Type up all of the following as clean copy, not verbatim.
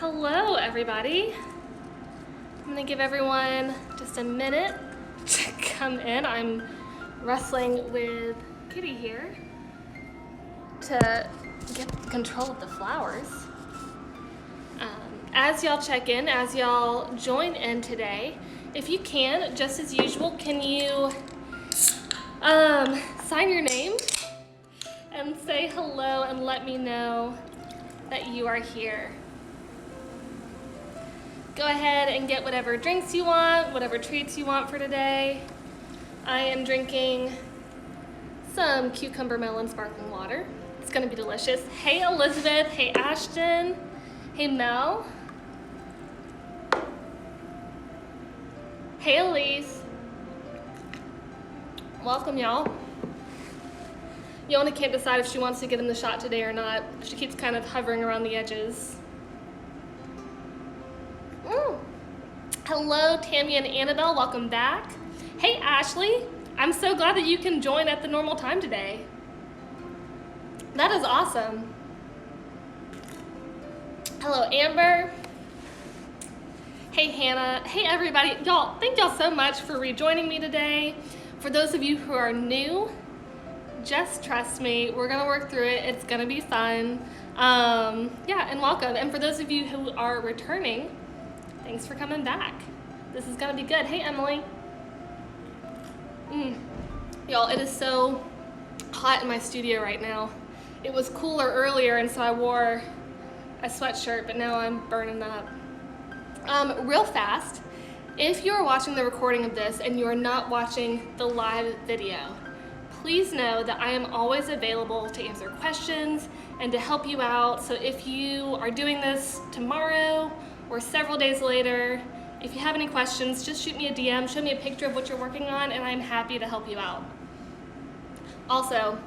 Hello everybody. I'm gonna give everyone just a minute to come in. I'm wrestling with Kitty here to get control of the flowers. As y'all check in, as y'all join in today, if you can, just as usual, can you sign your name and say hello and let me know that you are here. Go ahead and get whatever drinks you want, whatever treats you want for today. I am drinking some cucumber melon sparkling water. It's gonna be delicious. Hey Elizabeth, hey Ashton, hey Mel. Hey Elise. Welcome y'all. Yona can't decide if she wants to get in the shot today or not. She keeps kind of hovering around the edges. Hello, Tammy and Annabelle, welcome back. Hey, Ashley, I'm so glad that you can join at the normal time today. That is awesome. Hello, Amber. Hey, Hannah. Hey, everybody. Y'all, thank y'all so much for rejoining me today. For those of you who are new, just trust me, we're gonna work through it. It's gonna be fun. Yeah, and welcome. And for those of you who are returning, thanks for coming back. This is gonna be good. Hey, Emily. Y'all, it is so hot in my studio right now. It was cooler earlier, and so I wore a sweatshirt, but now I'm burning up. Real fast, if you're watching the recording of this and you're not watching the live video, please know that I am always available to answer questions and to help you out. So if you are doing this tomorrow or several days later, if you have any questions, just shoot me a DM, show me a picture of what you're working on, and I'm happy to help you out. Also,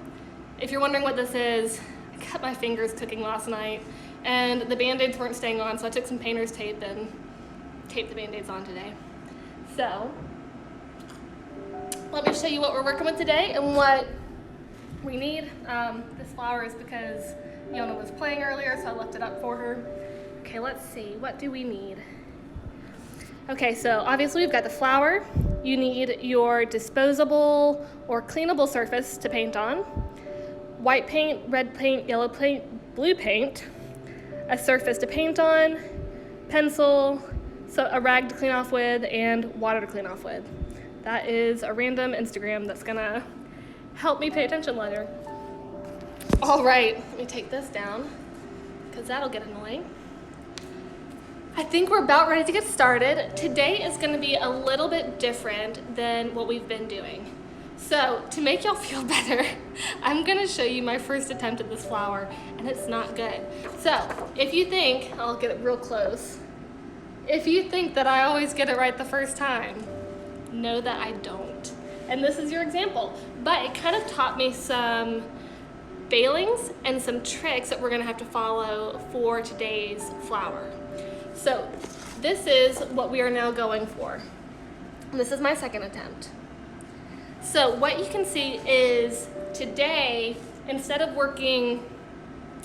if you're wondering what this is, I cut my fingers cooking last night, and the Band-Aids weren't staying on, so I took some painter's tape and taped the Band-Aids on today. So, let me show you what we're working with today and what we need. This flower is because Yona was playing earlier, so I left it up for her. Okay, let's see, what do we need? Okay, so obviously we've got the flower. You need your disposable or cleanable surface to paint on, white paint, red paint, yellow paint, blue paint, a surface to paint on, pencil, so a rag to clean off with, and water to clean off with. That is a random Instagram that's gonna help me pay attention later. All right, let me take this down because that'll get annoying. I think we're about ready to get started. Today is gonna be a little bit different than what we've been doing. So to make y'all feel better, I'm gonna show you my first attempt at this flower, and it's not good. So if you think, I'll get it real close. If you think that I always get it right the first time, know that I don't. And this is your example. But it kind of taught me some failings and some tricks that we're gonna have to follow for today's flower. So this is what we are now going for. And this is my second attempt. So what you can see is today, instead of working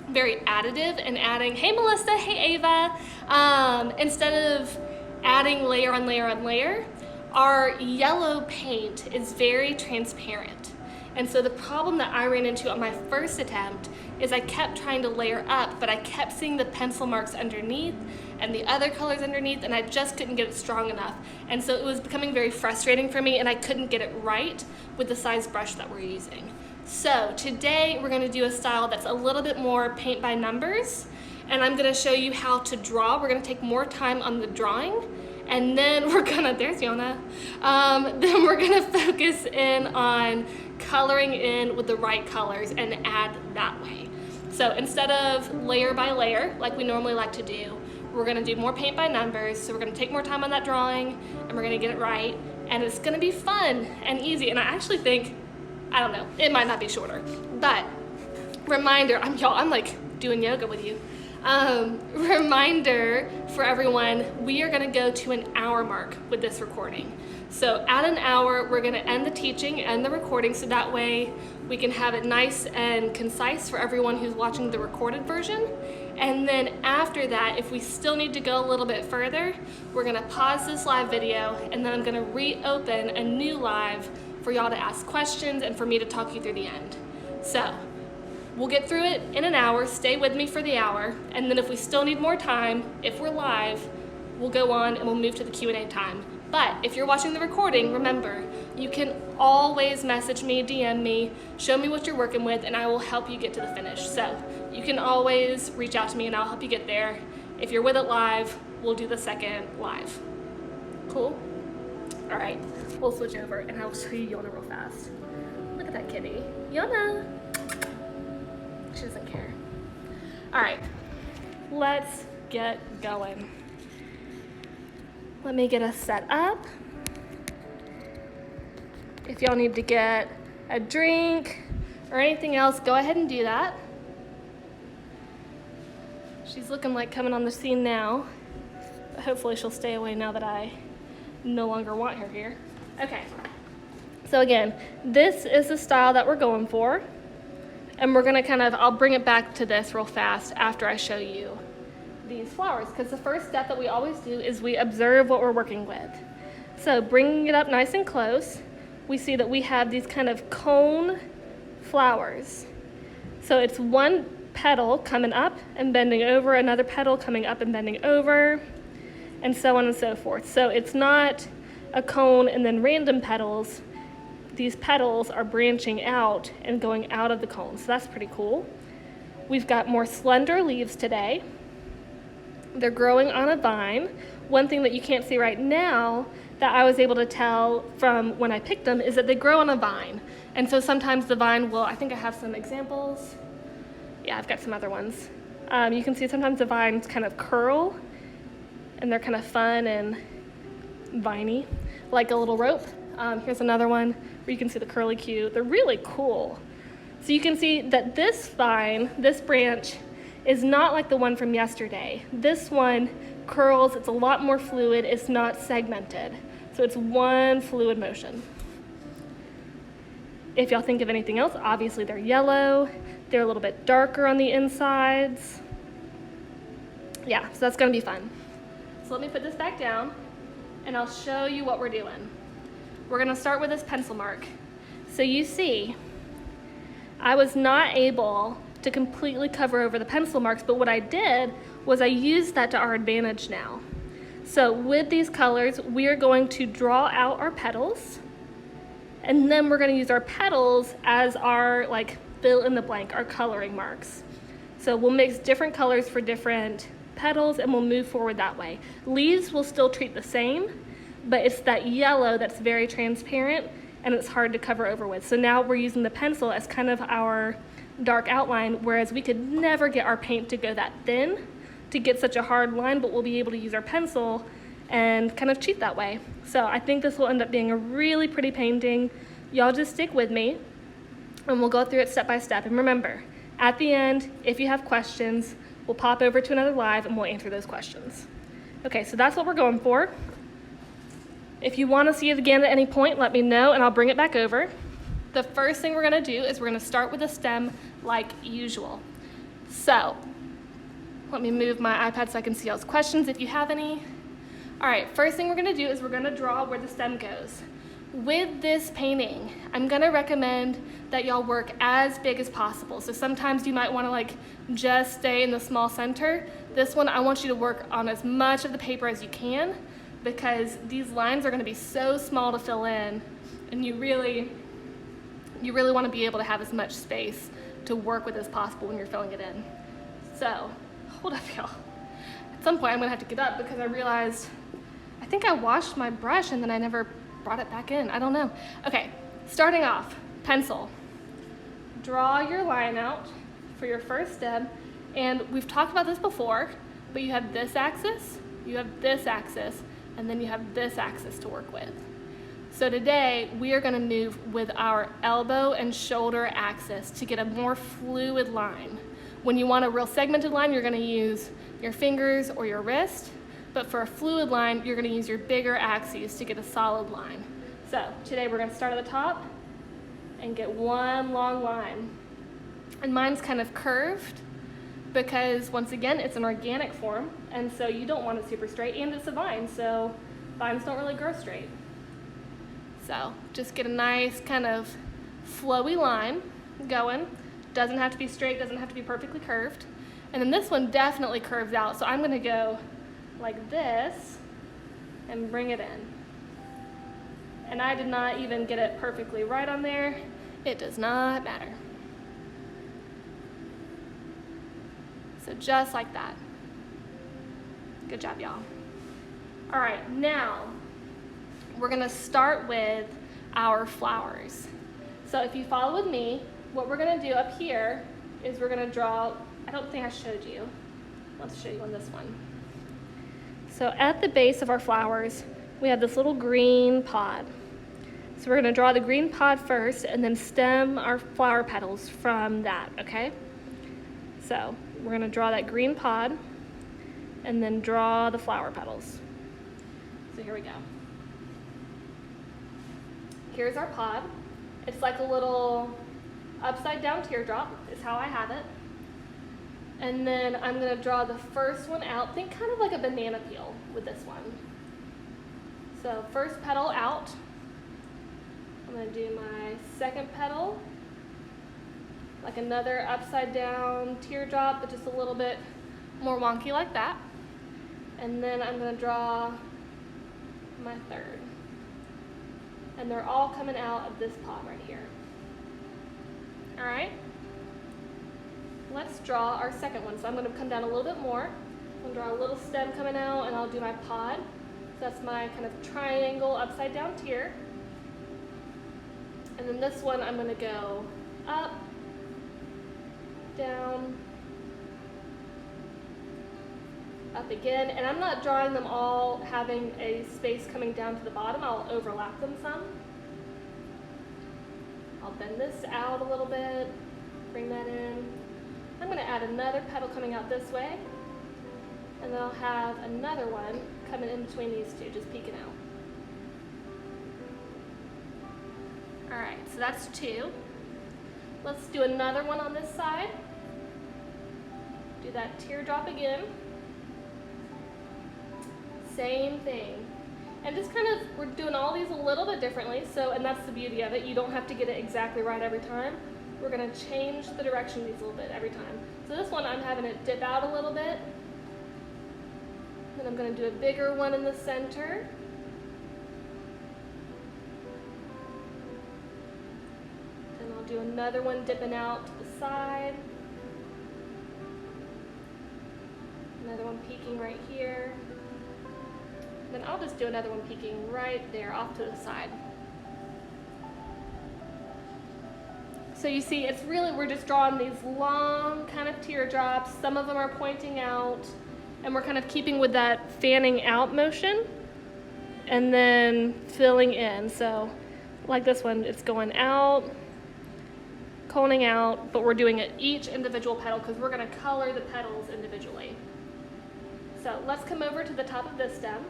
very additive and adding, hey Melissa, hey Ava, instead of adding layer on layer on layer, our yellow paint is very transparent. And so the problem that I ran into on my first attempt is I kept trying to layer up, but I kept seeing the pencil marks underneath and the other colors underneath, and I just couldn't get it strong enough. And so it was becoming very frustrating for me, and I couldn't get it right with the size brush that we're using. So today we're gonna do a style that's a little bit more paint by numbers, and I'm gonna show you how to draw. We're gonna take more time on the drawing, and then we're gonna, there's Yona, then we're gonna focus in on coloring in with the right colors and add that way. So instead of layer by layer, like we normally like to do, we're gonna do more paint by numbers. So we're gonna take more time on that drawing, and we're gonna get it right, and it's gonna be fun and easy. And I actually think, I don't know, it might not be shorter, but reminder, I'm like doing yoga with you. Reminder for everyone, we are gonna go to an hour mark with this recording. So at an hour, we're gonna end the teaching and the recording, so that way we can have it nice and concise for everyone who's watching the recorded version. And then after that, if we still need to go a little bit further, we're gonna pause this live video, and then I'm gonna reopen a new live for y'all to ask questions and for me to talk you through the end. So we'll get through it in an hour. Stay with me for the hour, and then if we still need more time, if we're live, we'll go on and we'll move to the Q&A time. But if you're watching the recording, remember, you can always message me, DM me, show me what you're working with, and I will help you get to the finish. So you can always reach out to me and I'll help you get there. If you're with it live, we'll do the second live. Cool? All right, we'll switch over and I'll show you Yona real fast. Look at that kitty. Yona! She doesn't care. All right, let's get going. Let me get us set up. If y'all need to get a drink or anything else, go ahead and do that. She's looking like coming on the scene now, but hopefully she'll stay away now that I no longer want her here. Okay, so again, this is the style that we're going for, and we're gonna I'll bring it back to this real fast after I show you these flowers, because the first step that we always do is we observe what we're working with. So bringing it up nice and close, we see that we have these kind of cone flowers. So it's one petal coming up and bending over, another petal coming up and bending over, and so on and so forth. So it's not a cone and then random petals. These petals are branching out and going out of the cone, so that's pretty cool. We've got more slender leaves today. They're growing on a vine. One thing that you can't see right now that I was able to tell from when I picked them is that they grow on a vine. And so sometimes the vine will, I think I have some examples. Yeah, I've got some other ones. You can see sometimes the vines kind of curl, and they're kind of fun and viney, like a little rope. Here's another one where you can see the curly Q. They're really cool. So you can see that this vine, this branch, is not like the one from yesterday. This one curls, it's a lot more fluid, it's not segmented. So it's one fluid motion. If y'all think of anything else, obviously they're yellow, they're a little bit darker on the insides. Yeah, so that's gonna be fun. So let me put this back down and I'll show you what we're doing. We're gonna start with this pencil mark. So you see, I was not able to completely cover over the pencil marks, but what I did was I used that to our advantage now. So with these colors, we are going to draw out our petals, and then we're gonna use our petals as our fill in the blank, our coloring marks. So we'll mix different colors for different petals and we'll move forward that way. Leaves will still treat the same, but it's that yellow that's very transparent and it's hard to cover over with. So now we're using the pencil as kind of our dark outline, whereas we could never get our paint to go that thin to get such a hard line, but we'll be able to use our pencil and kind of cheat that way. So I think this will end up being a really pretty painting. Y'all just stick with me and we'll go through it step by step. And remember, at the end, if you have questions, we'll pop over to another live and we'll answer those questions. Okay, so that's what we're going for. If you want to see it again at any point, let me know and I'll bring it back over. The first thing we're going to do is we're going to start with a stem like usual. So let me move my iPad so I can see y'all's questions if you have any. All right, first thing we're going to do is we're going to draw where the stem goes. With this painting, I'm going to recommend that y'all work as big as possible. So sometimes you might want to just stay in the small center. This one, I want you to work on as much of the paper as you can, because these lines are going to be so small to fill in, and you really want to be able to have as much space to work with as possible when you're filling it in. So, hold up, y'all. At some point I'm gonna have to get up because I realized, I think I washed my brush and then I never brought it back in. I don't know. Okay, starting off, pencil. Draw your line out for your first stem, and we've talked about this before, but you have this axis, you have this axis, and then you have this axis to work with. So today, we are going to move with our elbow and shoulder axis to get a more fluid line. When you want a real segmented line, you're going to use your fingers or your wrist, but for a fluid line, you're going to use your bigger axes to get a solid line. So today, we're going to start at the top and get one long line. And mine's kind of curved, because once again, it's an organic form, and so you don't want it super straight, and it's a vine, so vines don't really grow straight. So just get a nice kind of flowy line going. Doesn't have to be straight, doesn't have to be perfectly curved. And then this one definitely curves out, so I'm gonna go like this and bring it in. And I did not even get it perfectly right on there. It does not matter. So just like that. Good job, y'all. All right, now we're gonna start with our flowers. So if you follow with me, what we're gonna do up here is we're gonna draw, I don't think I showed you. Let's show you on this one. So at the base of our flowers, we have this little green pod. So we're gonna draw the green pod first and then stem our flower petals from that, okay? So we're gonna draw that green pod and then draw the flower petals. So here we go. Here's our pod. It's like a little upside down teardrop is how I have it. And then I'm gonna draw the first one out. Think kind of like a banana peel with this one. So first petal out. I'm gonna do my second petal, like another upside down teardrop, but just a little bit more wonky like that. And then I'm gonna draw my third. And they're all coming out of this pod right here. All right, let's draw our second one. So I'm gonna come down a little bit more. I'm gonna draw a little stem coming out and I'll do my pod. So that's my kind of triangle upside down tier. And then this one I'm gonna go up, down, up again. And I'm not drawing them all having a space coming down to the bottom. I'll overlap them some. I'll bend this out a little bit, bring that in. I'm gonna add another petal coming out this way, and then I'll have another one coming in between these two, just peeking out. All right, so that's two. Let's do another one on this side. Do that teardrop again. Same thing. And just kind of, we're doing all these a little bit differently, so, and that's the beauty of it. You don't have to get it exactly right every time. We're gonna change the direction of these a little bit every time. So this one, I'm having it dip out a little bit. Then I'm gonna do a bigger one in the center. And I'll do another one dipping out to the side. Another one peeking right here. Then I'll just do another one peeking right there off to the side. So you see, it's really, we're just drawing these long kind of teardrops. Some of them are pointing out, and we're kind of keeping with that fanning out motion and then filling in. So like this one, it's going out, coning out, but we're doing it each individual petal because we're gonna color the petals individually. So let's come over to the top of this stem.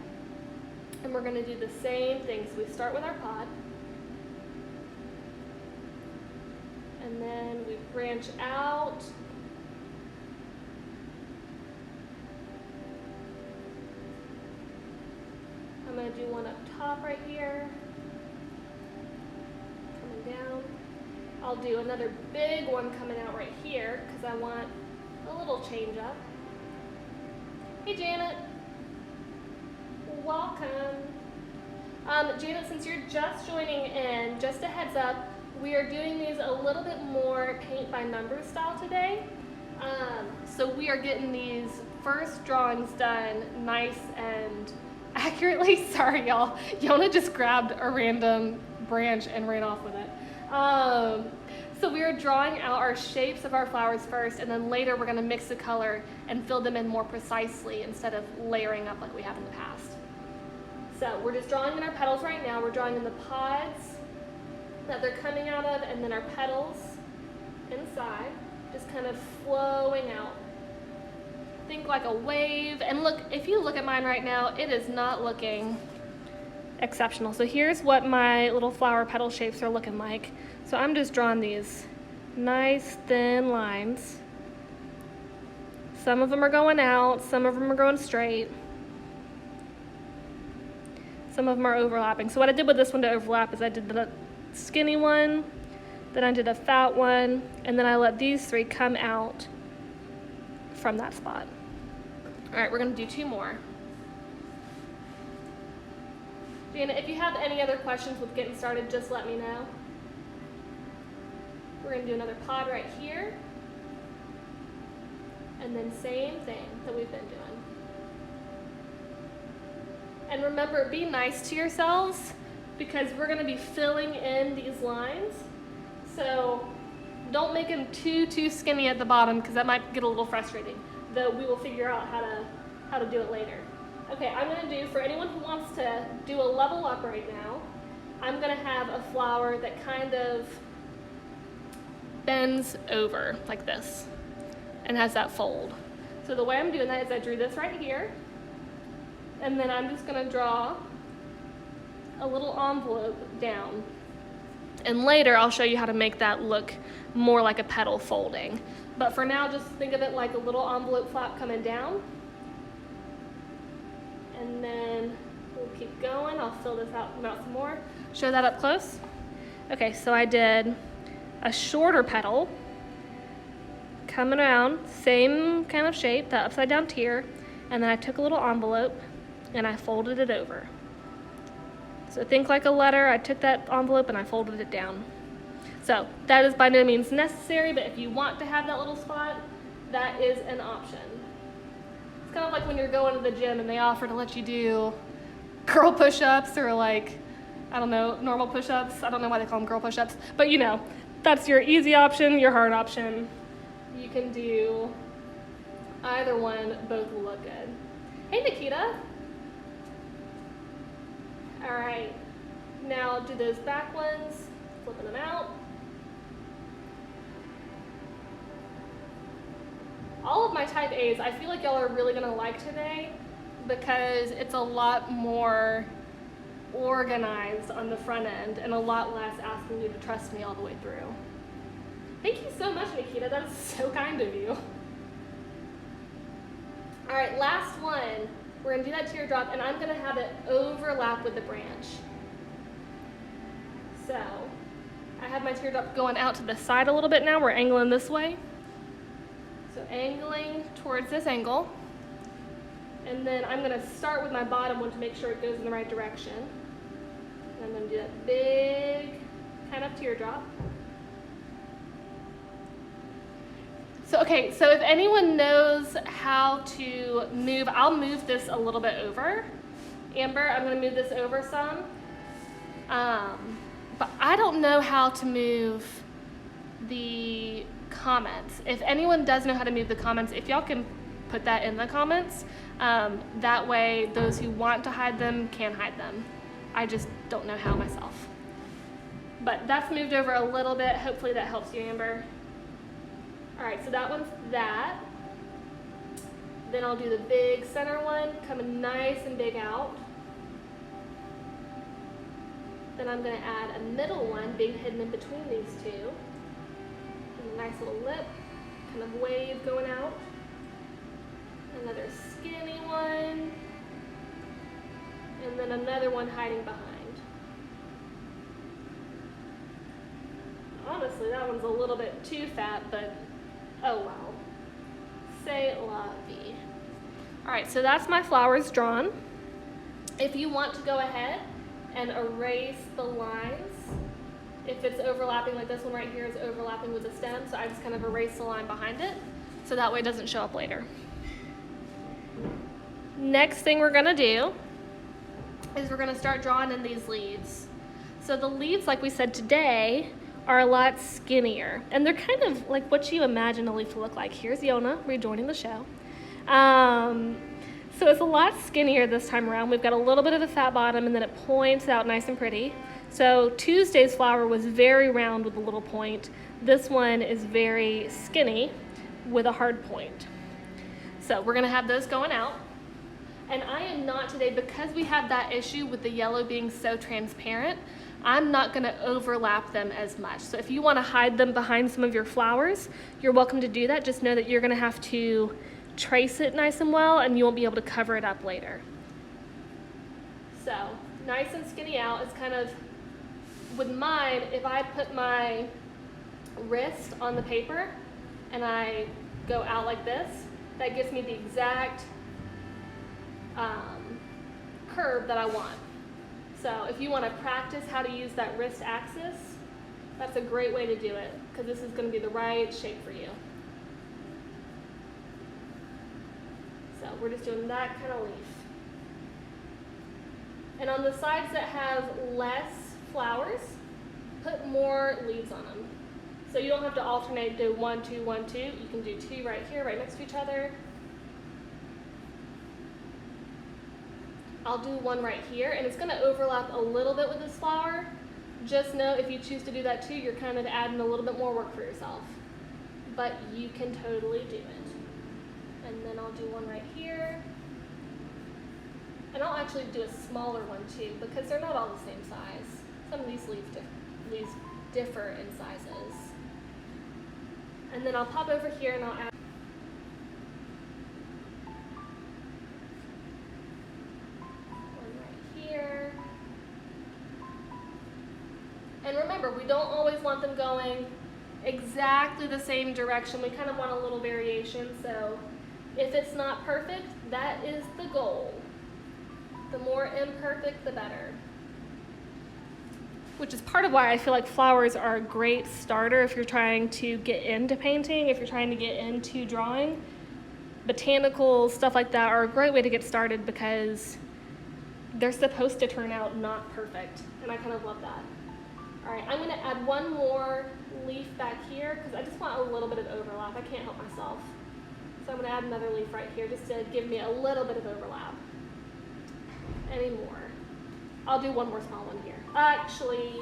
And we're going to do the same thing. So we start with our pod. And then we branch out. I'm going to do one up top right here. Coming down. I'll do another big one coming out right here because I want a little change up. Hey, Janet. Welcome. Janet, since you're just joining in, just a heads up, we are doing these a little bit more paint by numbers style today. So we are getting these first drawings done nice and accurately. Sorry, y'all. Yona just grabbed a random branch and ran off with it. So we are drawing out our shapes of our flowers first, and then later we're going to mix the color and fill them in more precisely instead of layering up like we have in the past. So we're just drawing in our petals right now. We're drawing in the pods that they're coming out of, and then our petals inside, just kind of flowing out. Think like a wave. And look, if you look at mine right now, it is not looking exceptional. So here's what my little flower petal shapes are looking like. So I'm just drawing these nice thin lines Some of them are going out, some of them are going straight. Some of them are overlapping. So what I did with this one to overlap is I did the skinny one, then I did a fat one, and then I let these 3 come out from that spot. All right, we're gonna do 2 more. Jana, if you have any other questions with getting started, just let me know. We're gonna do another pod right here. And then same thing that we've been doing. And remember, be nice to yourselves because we're gonna be filling in these lines. So don't make them too skinny at the bottom because that might get a little frustrating, though we will figure out how to do it later. Okay, I'm gonna do, for anyone who wants to do a level up right now, I'm gonna have a flower that kind of bends over like this and has that fold. So the way I'm doing that is I drew this right here, and then I'm just gonna draw a little envelope down. And later I'll show you how to make that look more like a petal folding. But for now, just think of it like a little envelope flap coming down. And then we'll keep going. I'll fill this out some more. Show that up close. Okay, so I did a shorter petal coming around, same kind of shape, that upside down tier, and then I took a little envelope and I folded it over. So think like a letter. I took that envelope and I folded it down. So that is by no means necessary, but if you want to have that little spot, that is an option. It's kind of like when you're going to the gym and they offer to let you do girl push-ups or like, I don't know, normal push-ups. I don't know why they call them girl push-ups, but you know, that's your easy option, your hard option. You can do either one, both will look good. Hey Nikita. All right, now do those back ones, flipping them out. All of my type A's, I feel like y'all are really gonna like today because it's a lot more organized on the front end and a lot less asking you to trust me all the way through. Thank you so much, Nikita, that is so kind of you. All right, last one. We're gonna do that teardrop and I'm gonna have it overlap with the branch. So, I have my teardrop going out to the side a little bit now. We're angling this way. So angling towards this angle. And then I'm gonna start with my bottom one to make sure it goes in the right direction. And I'm gonna do that big kind of teardrop. So, okay, so if anyone knows how to move, I'll move this a little bit over. Amber, I'm gonna move this over some. But I don't know how to move the comments. If anyone does know how to move the comments, if y'all can put that in the comments, that way those who want to hide them can hide them. I just don't know how myself. But that's moved over a little bit. Hopefully that helps you, Amber. All right, so that one's that. Then I'll do the big center one, coming nice and big out. Then I'm gonna add a middle one being hidden in between these two. And a nice little lip, kind of wave going out. Another skinny one. And then another one hiding behind. Honestly, that one's a little bit too fat, but oh well. C'est la vie. All right, so that's my flowers drawn. If you want to go ahead and erase the lines, if it's overlapping, like this one right here is overlapping with the stem, so I just kind of erase the line behind it, so that way it doesn't show up later. Next thing we're gonna do is we're gonna start drawing in these leaves. So the leaves, like we said today, are a lot skinnier, and they're kind of like what you imagine a leaf to look like. Here's Yona rejoining the show. So it's a lot skinnier this time around. We've got a little bit of a fat bottom, and then it points out nice and pretty. So Tuesday's flower was very round with a little point. This one is very skinny with a hard point. So we're gonna have those going out. And I am not today, because we have that issue with the yellow being so transparent, I'm not gonna overlap them as much. So if you wanna hide them behind some of your flowers, you're welcome to do that. Just know that you're gonna have to trace it nice and well, and you won't be able to cover it up later. So nice and skinny out. It's kind of, with mine, if I put my wrist on the paper and I go out like this, that gives me the exact curve that I want. So if you want to practice how to use that wrist axis, that's a great way to do it, because this is going to be the right shape for you. So we're just doing that kind of leaf. And on the sides that have less flowers, put more leaves on them. So you don't have to alternate, do 1, 2, 1, 2. You can do 2 right here, right next to each other. I'll do 1 right here, and it's going to overlap a little bit with this flower. Just know if you choose to do that too, you're kind of adding a little bit more work for yourself. But you can totally do it. And then I'll do 1 right here. And I'll actually do a smaller one too, because they're not all the same size. Some of these leaves differ in sizes. And then I'll pop over here and I'll add here. And remember, we don't always want them going exactly the same direction. We kind of want a little variation. So if it's not perfect, that is the goal. The more imperfect, the better. Which is part of why I feel like flowers are a great starter if you're trying to get into painting, if you're trying to get into drawing. Botanicals, stuff like that are a great way to get started, because they're supposed to turn out not perfect, and I kind of love that. All right, I'm going to add 1 more leaf back here, because I just want a little bit of overlap. I can't help myself. So I'm going to add another leaf right here just to give me a little bit of overlap. Any more? I'll do 1 more small one here. Actually,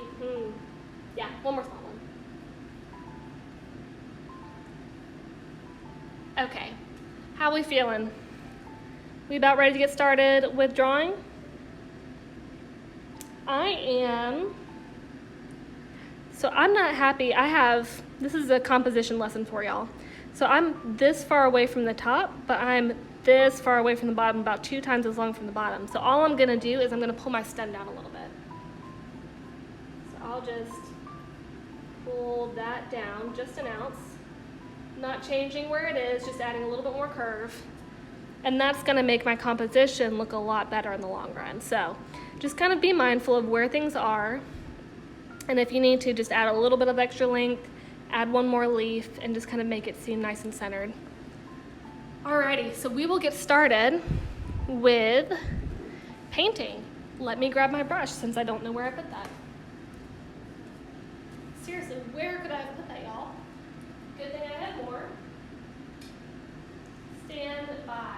yeah, 1 more small one. Okay, how we feeling? We about ready to get started with drawing? I am. So I'm not happy. This is a composition lesson for y'all. So I'm this far away from the top, but I'm this far away from the bottom, about 2 times as long from the bottom. So all I'm gonna do is I'm gonna pull my stem down a little bit. So I'll just pull that down just an ounce, not changing where it is, just adding a little bit more curve. And that's gonna make my composition look a lot better in the long run. So just kind of be mindful of where things are. And if you need to, just add a little bit of extra length, add 1 more leaf, and just kind of make it seem nice and centered. Alrighty, so we will get started with painting. Let me grab my brush since I don't know where I put that. Seriously, where could I have put that, y'all? Good thing I had more. Stand by.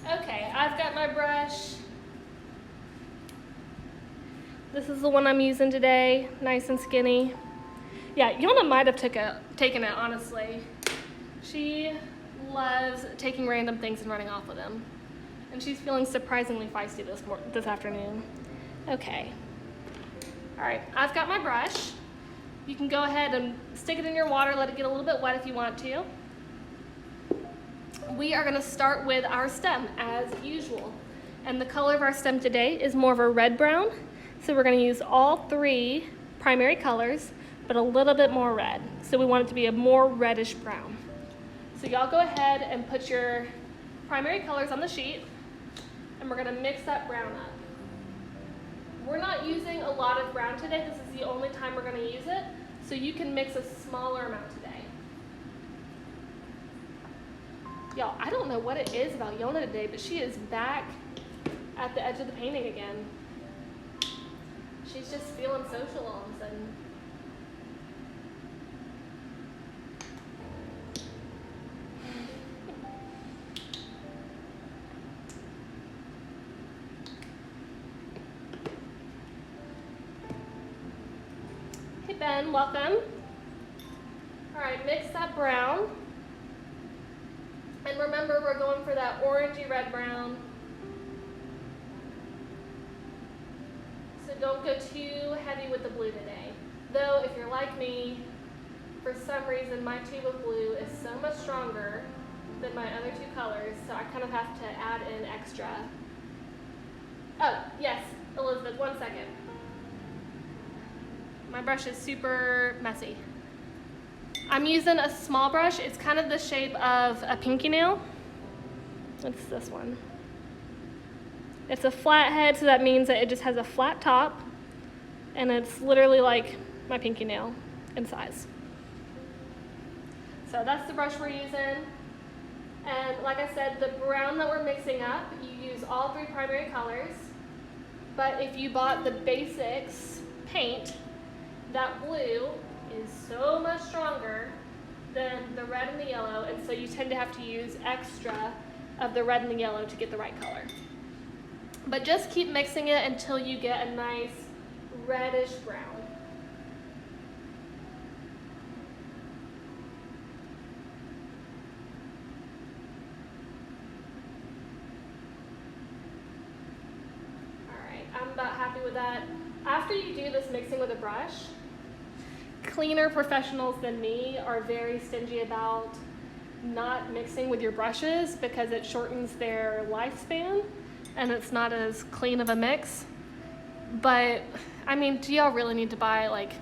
Okay, I've got my brush. This is the one I'm using today, nice and skinny. Yeah, Yona might have taken it, honestly. She loves taking random things and running off with them. And she's feeling surprisingly feisty this afternoon. Okay. All right, I've got my brush. You can go ahead and stick it in your water, let it get a little bit wet if you want to. We are gonna start with our stem as usual. And the color of our stem today is more of a red-brown. So we're gonna use all 3 primary colors, but a little bit more red. So we want it to be a more reddish brown. So y'all go ahead and put your primary colors on the sheet, and we're gonna mix that brown up. We're not using a lot of brown today. This is the only time we're gonna use it. So you can mix a smaller amount today. Y'all, I don't know what it is about Yona today, but she is back at the edge of the painting again. She's just feeling social all of a sudden. Hey Ben, welcome. right, mix that brown. And remember, we're going for that orangey red brown. So don't go too heavy with the blue today. Though, if you're like me, for some reason my tube of blue is so much stronger than my other two colors, so I kind of have to add in extra. Oh, yes, Elizabeth, 1 second. My brush is super messy. I'm using a small brush. It's kind of the shape of a pinky nail. It's this one. It's a flat head, so that means that it just has a flat top, and it's literally like my pinky nail in size. So that's the brush we're using. And like I said, the brown that we're mixing up, you use all 3 primary colors. But if you bought the basics paint, that blue is so much stronger than the red and the yellow, and so you tend to have to use extra of the red and the yellow to get the right color. But just keep mixing it until you get a nice reddish brown. I'm about happy with that. After you do this mixing with a brush, cleaner professionals than me are very stingy about not mixing with your brushes because it shortens their lifespan and it's not as clean of a mix. But I mean, do y'all really need to buy like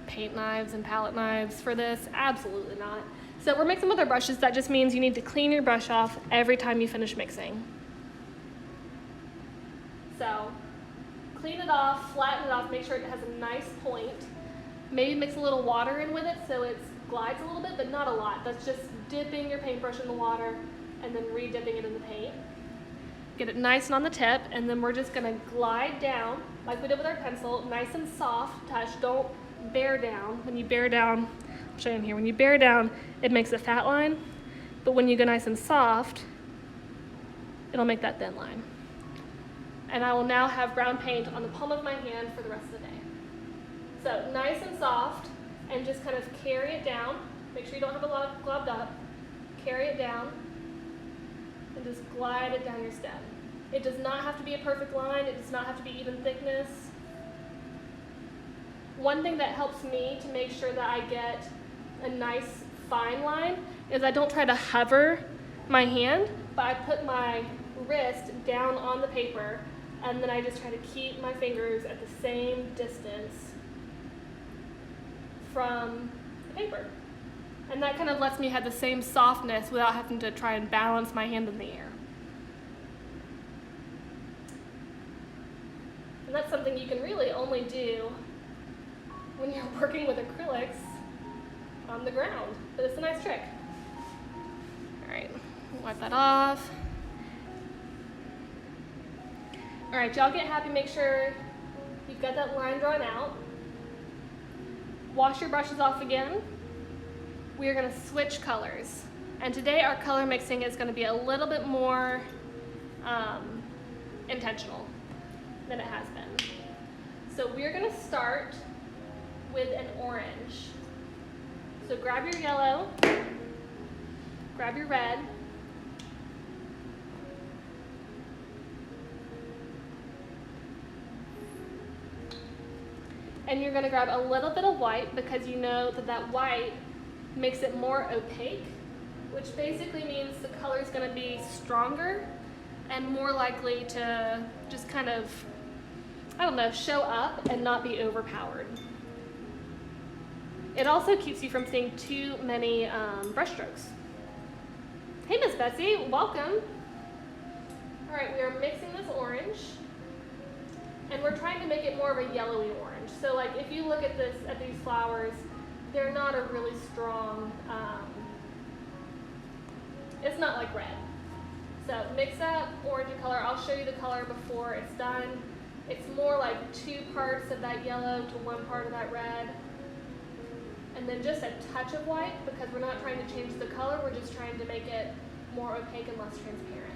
paint knives and palette knives for this? Absolutely not. So we're mixing with our brushes. That just means you need to clean your brush off every time you finish mixing. So clean it off, flatten it off, make sure it has a nice point. Maybe mix a little water in with it so it glides a little bit, but not a lot. That's just dipping your paintbrush in the water and then re-dipping it in the paint. Get it nice and on the tip, and then we're just gonna glide down like we did with our pencil, nice and soft touch. Don't bear down. When you bear down, I'll show you in here, when you bear down, it makes a fat line, but when you go nice and soft, it'll make that thin line. And I will now have brown paint on the palm of my hand for the rest of the day. So nice and soft, and just kind of carry it down. Make sure you don't have a lot glubbed up. Carry it down, and just glide it down your stem. It does not have to be a perfect line. It does not have to be even thickness. One thing that helps me to make sure that I get a nice fine line is I don't try to hover my hand, but I put my wrist down on the paper, and then I just try to keep my fingers at the same distance from the paper. And that kind of lets me have the same softness without having to try and balance my hand in the air. And that's something you can really only do when you're working with acrylics on the ground. But it's a nice trick. All right, wipe that off. All right, y'all get happy, make sure you've got that line drawn out. Wash your brushes off again. We are gonna switch colors. And today our color mixing is gonna be a little bit more intentional than it has been. So we're gonna start with an orange. So grab your yellow, grab your red, and you're gonna grab a little bit of white because you know that that white makes it more opaque, which basically means the color is gonna be stronger and more likely to just kind of, I don't know, show up and not be overpowered. It also keeps you from seeing too many brush strokes. Hey, Miss Betsy, welcome. All right, we are mixing this orange, and we're trying to make it more of a yellowy orange. So like if you look at this, at these flowers, they're not a really strong, it's not like red. So mix that orangey color. I'll show you the color before it's done. It's more like 2 parts of that yellow to 1 part of that red. And then just a touch of white because we're not trying to change the color, we're just trying to make it more opaque and less transparent.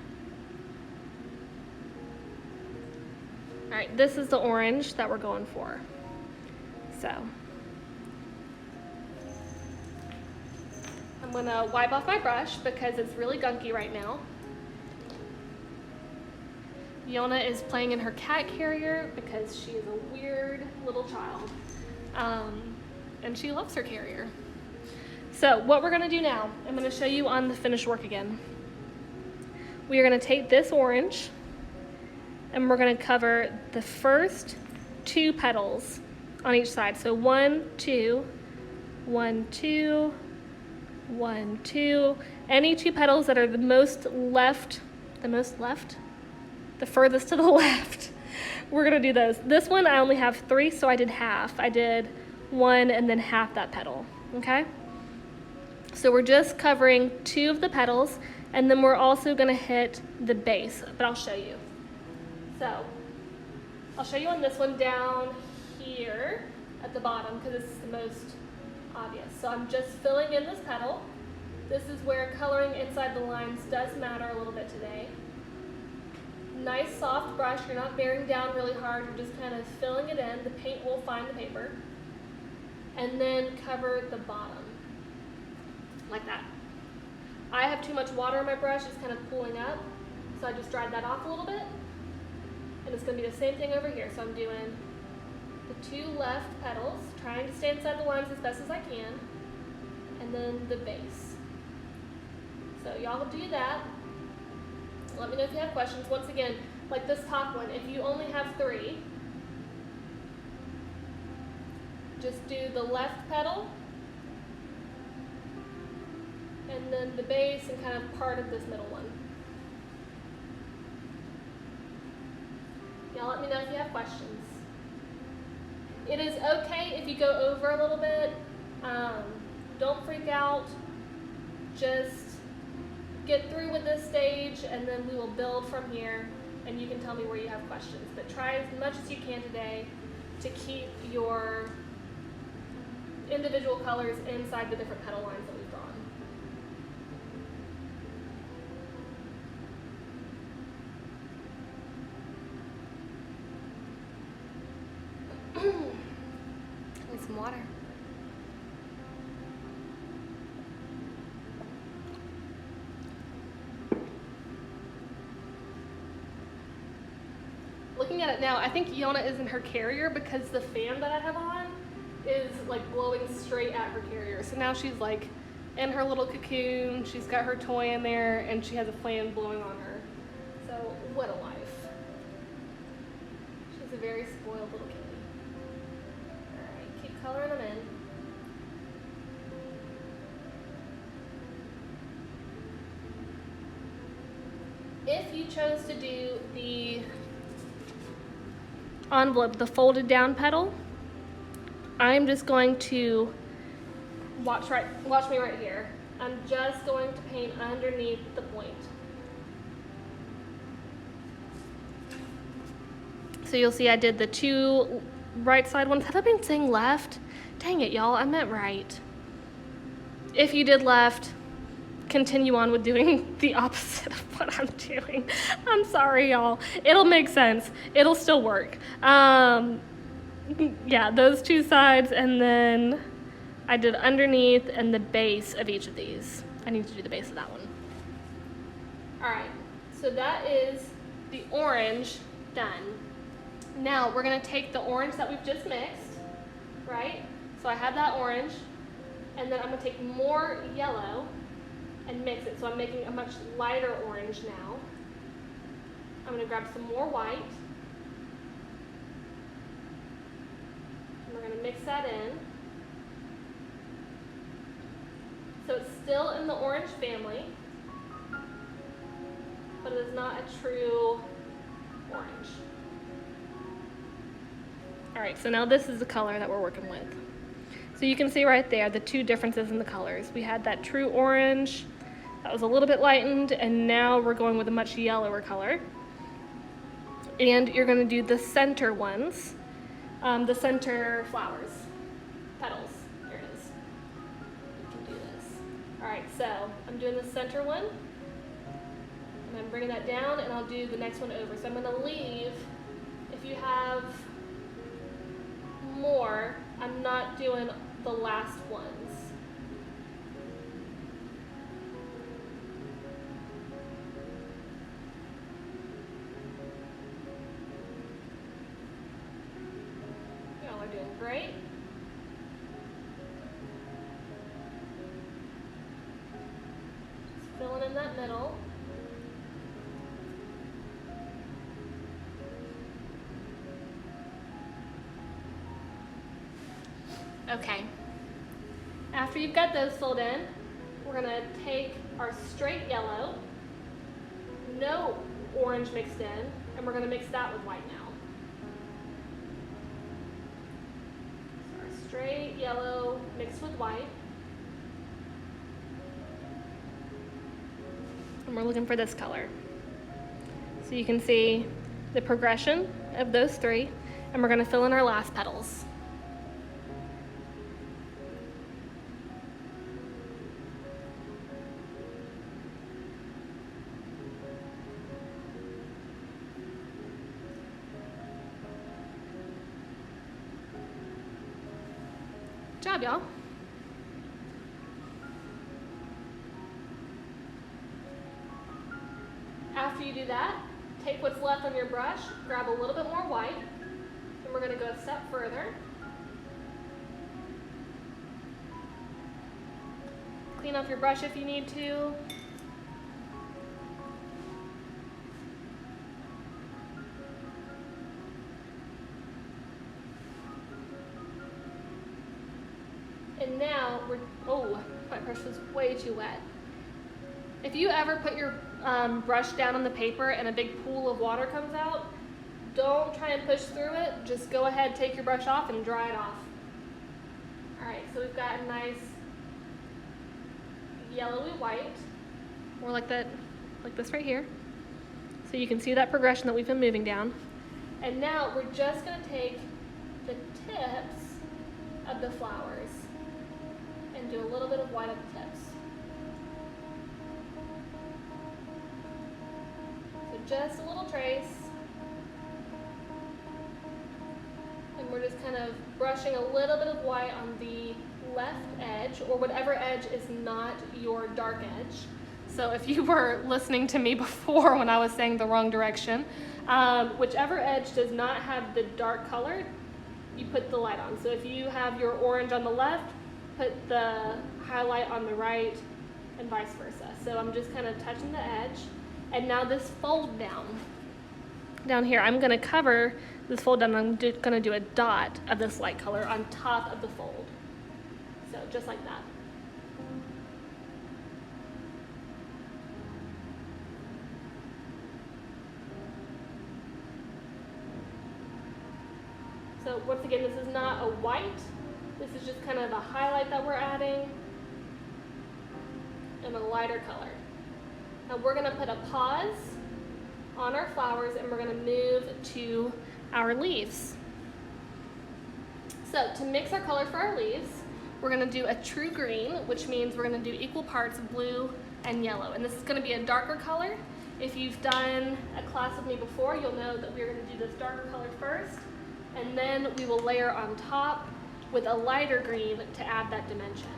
All right, this is the orange that we're going for. So, gonna wipe off my brush because it's really gunky right now. Yona is playing in her cat carrier because she is a weird little child. And she loves her carrier. So what we're gonna do now, I'm gonna show you on the finished work again. We are gonna take this orange and we're gonna cover the first 2 petals on each side. So 1, 2, 1, 2, 1, 2. Any 2 petals that are the furthest to the left, we're gonna do those. This one I only have 3, so I did half. I did 1 and then half that petal, okay? So we're just covering 2 of the petals, and then we're also gonna hit the base, but I'll show you. So I'll show you on this one down here at the bottom because this is the most obvious. So I'm just filling in this petal. This is where coloring inside the lines does matter a little bit today. Nice soft brush, you're not bearing down really hard, you're just kind of filling it in. The paint will find the paper. And then cover the bottom, like that. I have too much water in my brush, it's kind of pooling up, so I just dried that off a little bit. And it's gonna be the same thing over here. So I'm doing the 2 left petals, trying to stay inside the lines as best as I can, and then the base. So y'all will do that. Let me know if you have questions. Once again, like this top one, if you only have 3, just do the left petal, and then the base and kind of part of this middle one. Y'all let me know if you have questions. It is okay if you go over a little bit. Don't freak out. Just get through with this stage and then we will build from here and you can tell me where you have questions. But try as much as you can today to keep your individual colors inside the different petal lines that we've drawn. Need some water. Looking at it now, I think Yona is in her carrier because the fan that I have on is like blowing straight at her carrier. So now she's like in her little cocoon, she's got her toy in there, and she has a fan blowing on her. So what a life. She's a very spoiled little kitty. Alright, keep coloring them in. If you chose to do the envelope, the folded down petal, I'm just going to watch me right here. I'm just going to paint underneath the point. So you'll see I did the 2 right side ones. Have I been saying left? Dang it, y'all, I meant right. If you did left, continue on with doing the opposite of what I'm doing. I'm sorry, y'all. It'll make sense. It'll still work. Yeah, those 2 sides, and then I did underneath and the base of each of these. I need to do the base of that one. All right, so that is the orange done. Now we're gonna take the orange that we've just mixed, right? So I have that orange, and then I'm gonna take more yellow and mix it. So I'm making a much lighter orange now. I'm gonna grab some more white. And we're gonna mix that in. So it's still in the orange family, but it is not a true orange. All right, so now this is the color that we're working with. So you can see right there the 2 differences in the colors. We had that true orange that was a little bit lightened, and now we're going with a much yellower color. And you're gonna do the center ones, the center flowers, petals. There it is. You can do this. All right, so I'm doing the center one, and I'm bringing that down, and I'll do the next one over. So I'm gonna leave, if you have more, I'm not doing the last ones. great. Just filling in that middle. Okay. After you've got those filled in, we're gonna take our straight yellow, no orange mixed in, and we're gonna mix that with white now. So our straight yellow mixed with white. And we're looking for this color. So you can see the progression of those three, and we're gonna fill in our last petals. Good job, y'all. After you do that, take what's left on your brush, grab a little bit more white, and we're going to go a step further. Clean off your brush if you need to. And now oh, my brush was way too wet. If you ever put your brush down on the paper and a big pool of water comes out, don't try and push through it. Just go ahead, take your brush off and dry it off. All right, so we've got a nice yellowy white, more like that, like this right here. So you can see that progression that we've been moving down. And now we're just gonna take the tips of the flowers and do a little bit of white at the tips. So just a little trace. And we're just kind of brushing a little bit of white on the left edge, or whatever edge is not your dark edge. So if you were listening to me before when I was saying the wrong direction, whichever edge does not have the dark color, you put the light on. So if you have your orange on the left, put the highlight on the right, and vice versa. So I'm just kind of touching the edge. And now this fold down here, I'm gonna cover this fold down. I'm gonna do a dot of this light color on top of the fold. So just like that. So once again, this is not a white. This is just kind of a highlight that we're adding and a lighter color. Now we're gonna put a pause on our flowers and we're gonna move to our leaves. So to mix our color for our leaves, we're gonna do a true green, which means we're gonna do equal parts blue and yellow. And this is gonna be a darker color. If you've done a class with me before, you'll know that we're gonna do this darker color first, and then we will layer on top with a lighter green to add that dimension.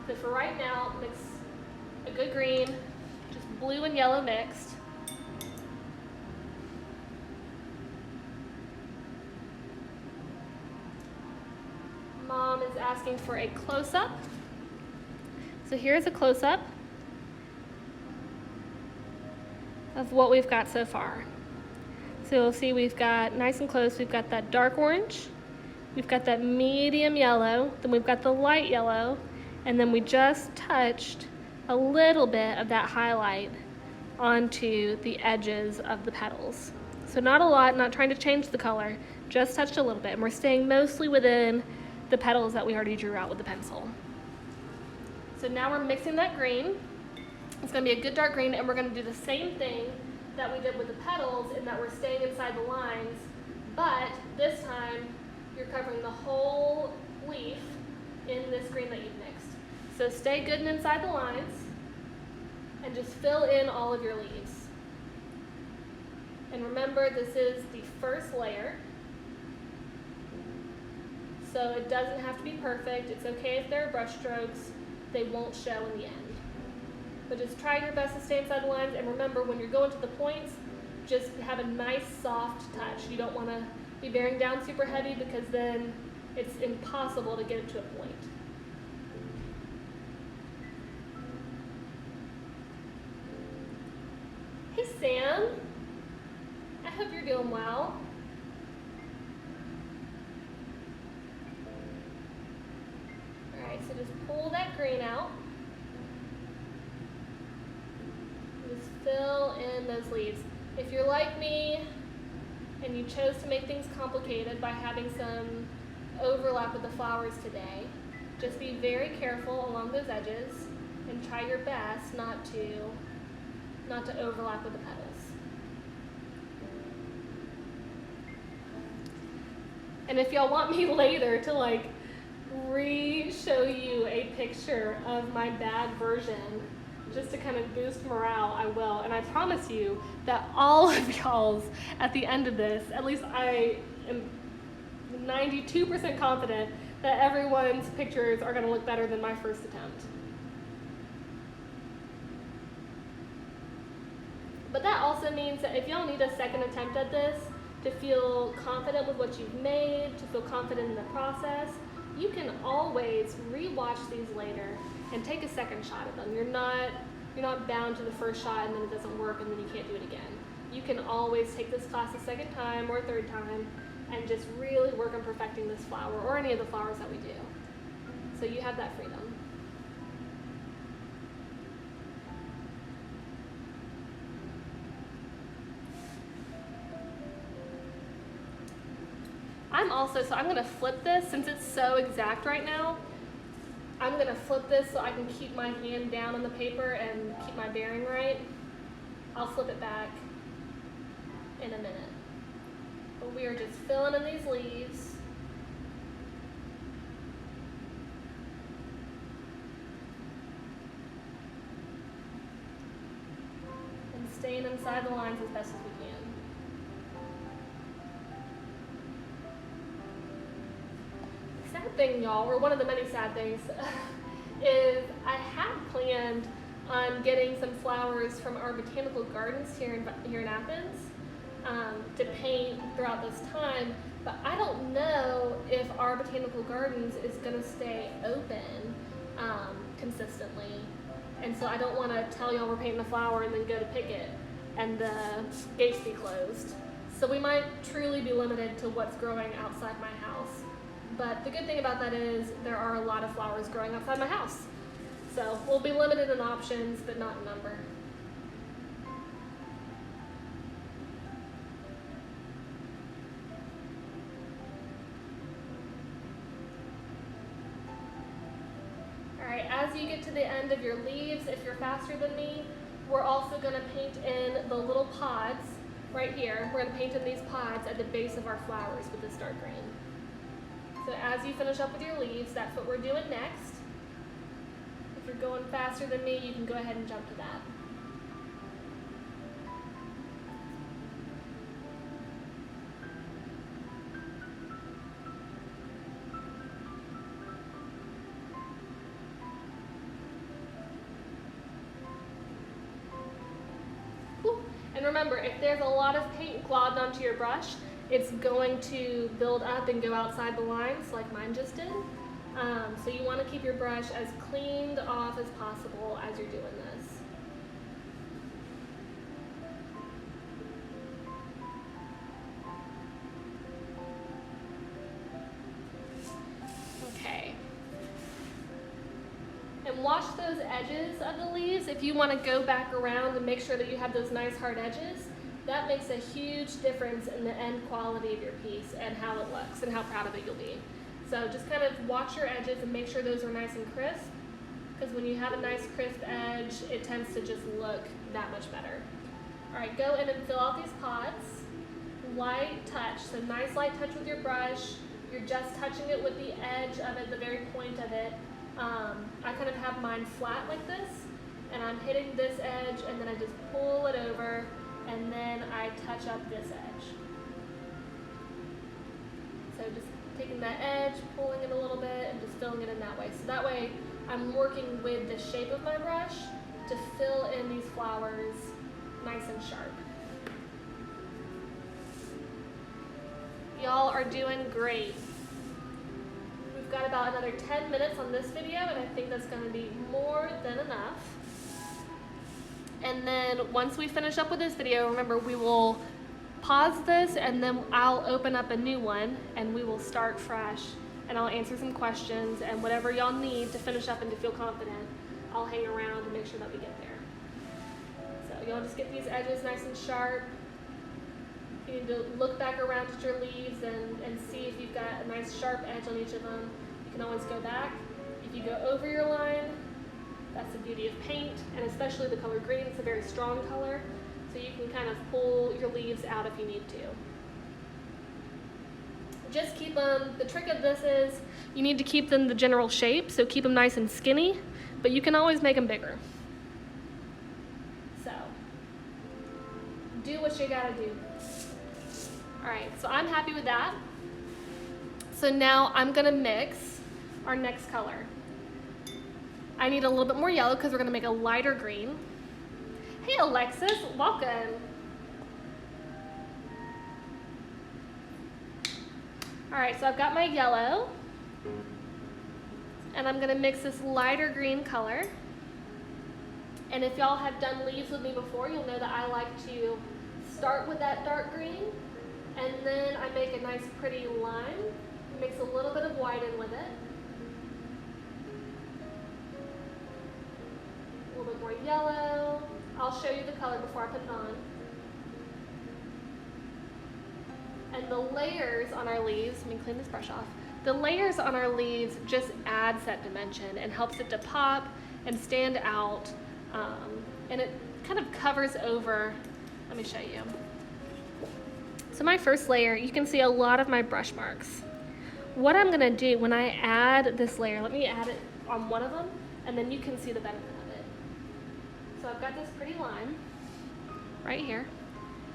So for right now, mix a good green, just blue and yellow mixed. Mom is asking for a close-up. So here's a close-up of what we've got so far. So you'll see we've got, nice and close, we've got that dark orange, we've got that medium yellow, then we've got the light yellow, and then we just touched a little bit of that highlight onto the edges of the petals. So not a lot, not trying to change the color, just touched a little bit, and we're staying mostly within the petals that we already drew out with the pencil. So now we're mixing that green. It's gonna be a good dark green, and we're gonna do the same thing that we did with the petals in that we're staying inside the lines, but this time you're covering the whole leaf in this green that you've mixed. So stay good and inside the lines and just fill in all of your leaves. And remember, this is the first layer, so it doesn't have to be perfect. It's okay if there are brush strokes, they won't show in the end. But just try your best to stay inside the lines, and remember, when you're going to the points, just have a nice soft touch. You don't want to be bearing down super heavy, because then It's impossible to get it to a point. Hey Sam, I hope you're doing well. All right, so just pull that green out. Just fill in those leaves. If you're like me and you chose to make things complicated by having some overlap with the flowers today, just be very careful along those edges and try your best not to overlap with the petals. And if y'all want me later to like re-show you a picture of my bad version, just to kind of boost morale, I will. And I promise you that all of y'all's at the end of this, at least I am 92% confident that everyone's pictures are gonna look better than my first attempt. But that also means that if y'all need a second attempt at this to feel confident with what you've made, to feel confident in the process, you can always re-watch these later and take a second shot at them. You're not bound to the first shot and then it doesn't work and then you can't do it again. You can always take this class a second time or a third time and just really work on perfecting this flower or any of the flowers that we do. So you have that freedom. I'm gonna flip this since it's so exact right now. I'm gonna flip this so I can keep my hand down on the paper and keep my bearing right. I'll flip it back in a minute. But we are just filling in these leaves. And staying inside the lines as best as we can. Sad thing, y'all, or one of the many sad things, is I had planned on getting some flowers from our botanical gardens here in Athens to paint throughout this time, but I don't know if our botanical gardens is going to stay open consistently, and so I don't want to tell y'all we're painting a flower and then go to pick it and the gates be closed. So we might truly be limited to what's growing outside my house. But the good thing about that is there are a lot of flowers growing outside my house. So we'll be limited in options, but not in number. All right, as you get to the end of your leaves, if you're faster than me, we're also gonna paint in the little pods right here. We're gonna paint in these pods at the base of our flowers with this dark green. So as you finish up with your leaves, that's what we're doing next. If you're going faster than me, you can go ahead and jump to that. Cool. And remember, if there's a lot of paint globbed onto your brush, it's going to build up and go outside the lines like mine just did. So you want to keep your brush as cleaned off as possible as you're doing this. Okay. And wash those edges of the leaves. If you want to go back around and make sure that you have those nice hard edges, that makes a huge difference in the end quality of your piece and how it looks and how proud of it you'll be. So just kind of watch your edges and make sure those are nice and crisp, because when you have a nice crisp edge, it tends to just look that much better. All right, go in and fill out these pods. Light touch, so nice light touch with your brush. You're just touching it with the edge of it, the very point of it. I kind of have mine flat like this, and I'm hitting this edge, and then I just pull it over, and then I touch up this edge. So just taking that edge, pulling it a little bit, and just filling it in that way. So that way I'm working with the shape of my brush to fill in these flowers nice and sharp. Y'all are doing great. We've got about another 10 minutes on this video, and I think that's going to be more than enough. And then once we finish up with this video, remember we will pause this and then I'll open up a new one and we will start fresh, and I'll answer some questions, and whatever y'all need to finish up and to feel confident, I'll hang around and make sure that we get there. So y'all just get these edges nice and sharp. You need to look back around at your leaves and see if you've got a nice sharp edge on each of them. You can always go back. If you go over your line, that's the beauty of paint, and especially the color green. It's a very strong color, so you can kind of pull your leaves out if you need to. Just keep them, the trick of this is you need to keep them the general shape, so keep them nice and skinny, but you can always make them bigger. So, do what you gotta do. All right, so I'm happy with that. So now I'm gonna mix our next color. I need a little bit more yellow because we're gonna make a lighter green. Hey Alexis, welcome. All right, so I've got my yellow, and I'm gonna mix this lighter green color. And if y'all have done leaves with me before, you'll know that I like to start with that dark green, and then I make a nice pretty line, mix a little bit of white in with it. A little bit more yellow. I'll show you the color before I put it on. And the layers on our leaves, let me clean this brush off. The layers on our leaves just adds that dimension and helps it to pop and stand out. And it kind of covers over, let me show you. So my first layer, you can see a lot of my brush marks. What I'm gonna do when I add this layer, let me add it on one of them, and then you can see the benefit of it. So I've got this pretty line right here,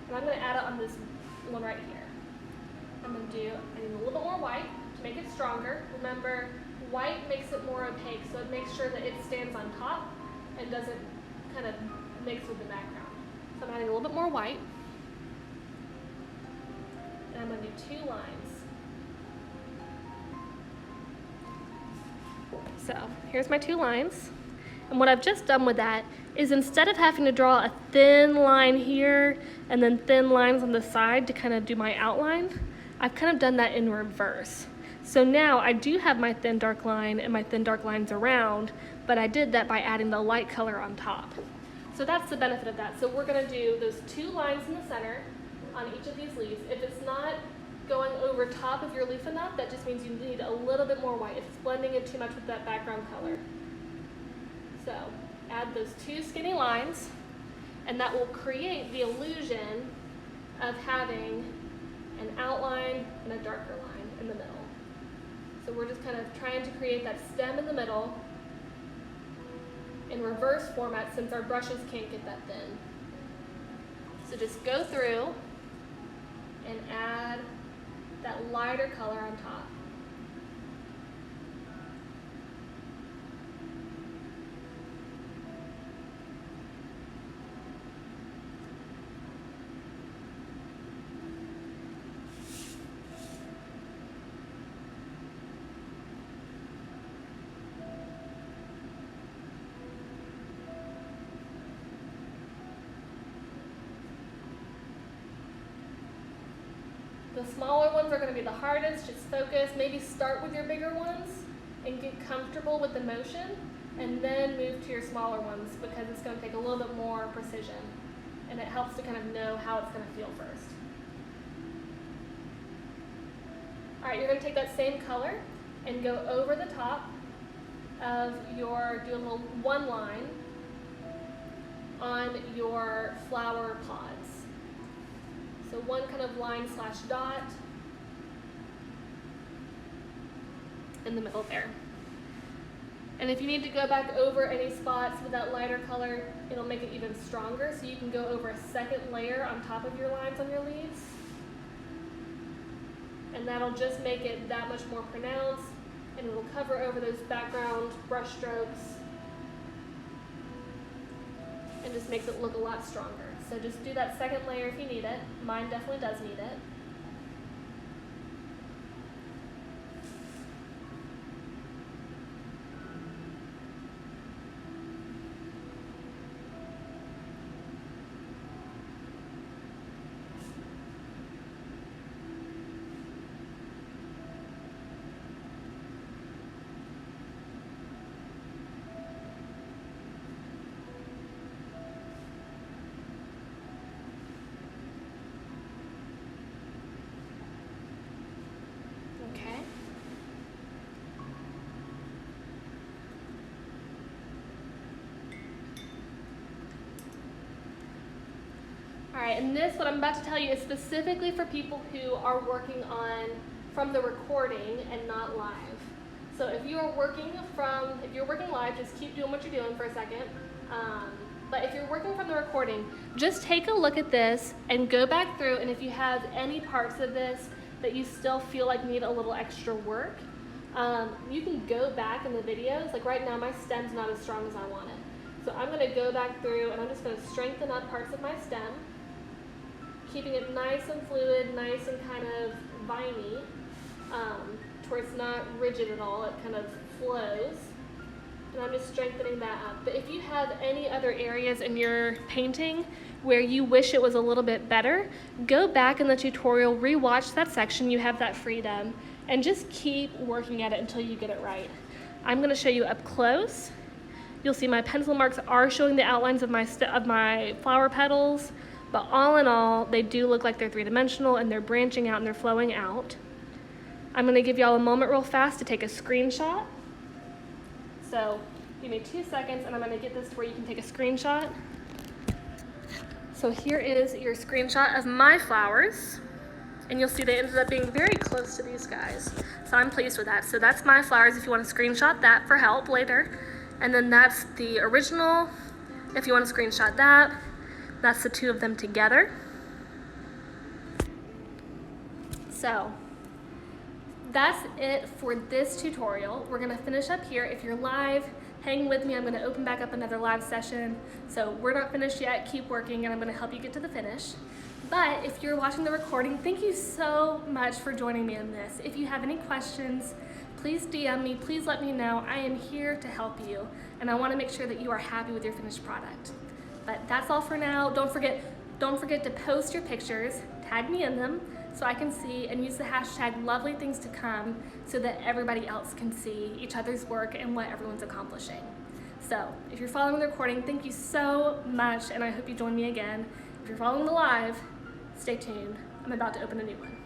and I'm gonna add it on this one right here. I'm gonna do, I need a little bit more white to make it stronger. Remember, white makes it more opaque, so it makes sure that it stands on top and doesn't kind of mix with the background. So I'm adding a little bit more white. And I'm gonna do 2 lines. So here's my 2 lines. And what I've just done with that is instead of having to draw a thin line here and then thin lines on the side to kind of do my outline, I've kind of done that in reverse. So now I do have my thin dark line and my thin dark lines around, but I did that by adding the light color on top. So that's the benefit of that. So we're gonna do those 2 lines in the center on each of these leaves. If it's not going over top of your leaf enough, that just means you need a little bit more white if it's blending in too much with that background color. So add those 2 skinny lines, and that will create the illusion of having an outline and a darker line in the middle. So we're just kind of trying to create that stem in the middle in reverse format since our brushes can't get that thin. So just go through and add that lighter color on top. The smaller ones are going to be the hardest. Just focus. Maybe start with your bigger ones and get comfortable with the motion, and then move to your smaller ones because it's going to take a little bit more precision, and it helps to kind of know how it's going to feel first. All right, you're going to take that same color and go over the top of your, do a little 1 line on your flower pods. So 1 kind of line slash dot in the middle there. And if you need to go back over any spots with that lighter color, it'll make it even stronger. So you can go over a 2nd layer on top of your lines on your leaves. And that'll just make it that much more pronounced, and it'll cover over those background brush strokes and just makes it look a lot stronger. So just do that 2nd layer if you need it. Mine definitely does need it. Okay, and this, what I'm about to tell you, is specifically for people who are working on from the recording and not live. So if you're working live, just keep doing what you're doing for a second. But if you're working from the recording, just take a look at this and go back through, and if you have any parts of this that you still feel like need a little extra work, you can go back in the videos. Like right now, my stem's not as strong as I want it. So I'm gonna go back through and I'm just gonna strengthen up parts of my stem, keeping it nice and fluid, nice and kind of viney, to where it's not rigid at all, it kind of flows. And I'm just strengthening that up. But if you have any other areas in your painting where you wish it was a little bit better, go back in the tutorial, rewatch that section, you have that freedom, and just keep working at it until you get it right. I'm gonna show you up close. You'll see my pencil marks are showing the outlines of my flower petals, but all in all, they do look like they're three-dimensional and they're branching out and they're flowing out. I'm gonna give y'all a moment real fast to take a screenshot. So give me 2 seconds and I'm gonna get this to where you can take a screenshot. So here is your screenshot of my flowers. And you'll see they ended up being very close to these guys. So I'm pleased with that. So that's my flowers if you want to screenshot that for help later. And then that's the original, if you want to screenshot that. That's the two of them together. So that's it for this tutorial. We're gonna finish up here. If you're live, hang with me. I'm gonna open back up another live session. So we're not finished yet, keep working, and I'm gonna help you get to the finish. But if you're watching the recording, thank you so much for joining me in this. If you have any questions, please DM me, please let me know. I am here to help you, and I wanna make sure that you are happy with your finished product. But that's all for now. Don't forget to post your pictures, tag me in them, so I can see, and use the hashtag LovelyThingsToCome so that everybody else can see each other's work and what everyone's accomplishing. So if you're following the recording, thank you so much, and I hope you join me again. If you're following the live, stay tuned. I'm about to open a new one.